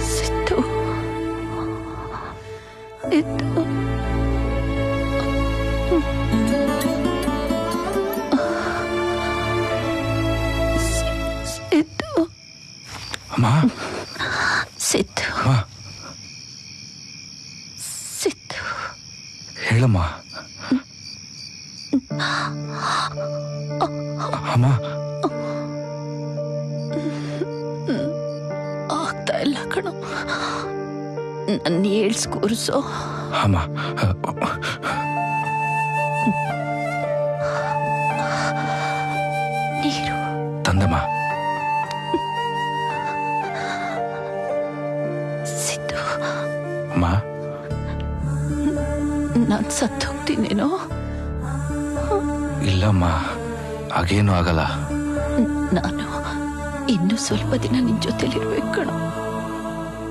ಸಿದ್ದು ಇದ್ದು ಸಿದ್ದು ಅಮ್ಮ ಸಿದ್ದು ಅಮ್ಮ ಸಿದ್ದು ಹೇಳಮ್ಮ ಅಮ್ಮ ಆಗ್ತಾ ಇಲ್ಲ ಕಣೋ ನನ್ನ ಏಳ್ಸ್ಕೂರ್ಸೋ ಅಮ್ಮ ನೀರು ತಂದಮ್ಮ ಸಿದ್ದು ಅಮ್ಮ ನಾನು ಸತ್ತು ಹೋಗ್ತೀನೇನೋ ಇಲ್ಲಮ್ಮ ಹಾಗೇನು ಆಗಲ್ಲ ನಾನು ಇನ್ನು ಸ್ವಲ್ಪ ದಿನ ನಿನ್ ಜೊತೆಲಿರ್ಬೇಕು ಕಣೋ